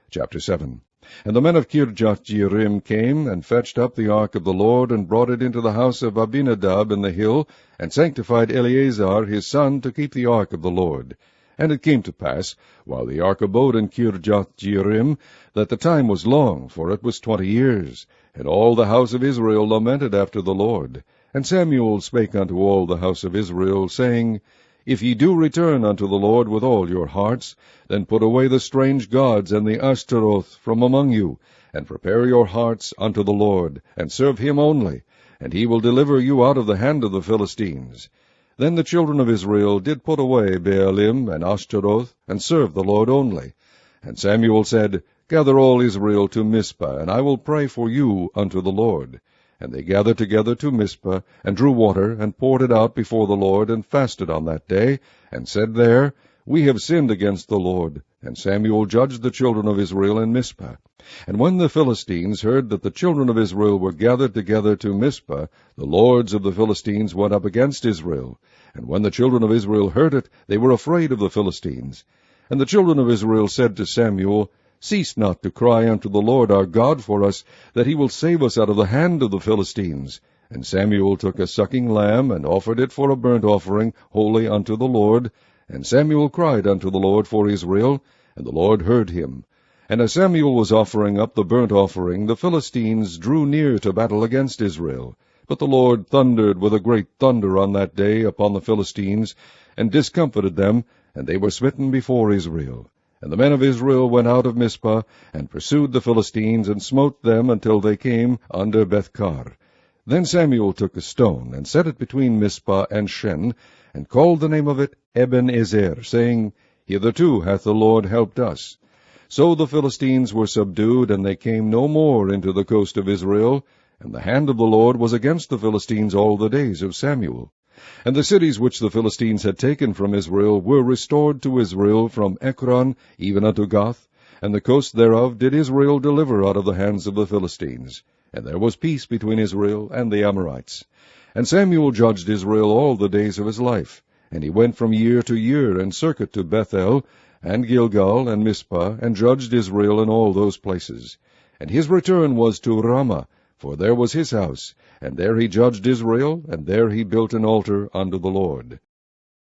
Chapter 7. And the men of Kirjathjearim came, and fetched up the ark of the Lord, and brought it into the house of Abinadab in the hill, and sanctified Eleazar his son to keep the ark of the Lord. And it came to pass, while the ark abode in Kirjathjearim, that the time was long, for it was 20 years. And all the house of Israel lamented after the Lord. And Samuel spake unto all the house of Israel, saying, If ye do return unto the Lord with all your hearts, then put away the strange gods and the Ashtaroth from among you, and prepare your hearts unto the Lord, and serve him only, and he will deliver you out of the hand of the Philistines. Then the children of Israel did put away Baalim and Ashtaroth, and serve the Lord only. And Samuel said, Gather all Israel to Mizpeh, and I will pray for you unto the Lord. And they gathered together to Mizpeh, and drew water, and poured it out before the Lord, and fasted on that day, and said there, We have sinned against the Lord. And Samuel judged the children of Israel in Mizpeh. And when the Philistines heard that the children of Israel were gathered together to Mizpeh, the lords of the Philistines went up against Israel. And when the children of Israel heard it, they were afraid of the Philistines. And the children of Israel said to Samuel, Cease not to cry unto the Lord our God for us, that he will save us out of the hand of the Philistines. And Samuel took a sucking lamb, and offered it for a burnt offering, holy unto the Lord. And Samuel cried unto the Lord for Israel, and the Lord heard him. And as Samuel was offering up the burnt offering, the Philistines drew near to battle against Israel. But the Lord thundered with a great thunder on that day upon the Philistines, and discomfited them, and they were smitten before Israel. And the men of Israel went out of Mizpeh, and pursued the Philistines, and smote them until they came under Bethkar. Then Samuel took a stone, and set it between Mizpeh and Shen, and called the name of it Ebenezer, saying, Hitherto hath the Lord helped us. So the Philistines were subdued, and they came no more into the coast of Israel, and the hand of the Lord was against the Philistines all the days of Samuel. And the cities which the Philistines had taken from Israel were restored to Israel from Ekron even unto Gath, and the coast thereof did Israel deliver out of the hands of the Philistines. And there was peace between Israel and the Amorites. And Samuel judged Israel all the days of his life. And he went from year to year, and circuit to Bethel, and Gilgal, and Mizpah, and judged Israel in all those places. And his return was to Ramah, for there was his house, and there he judged Israel, and there he built an altar unto the Lord.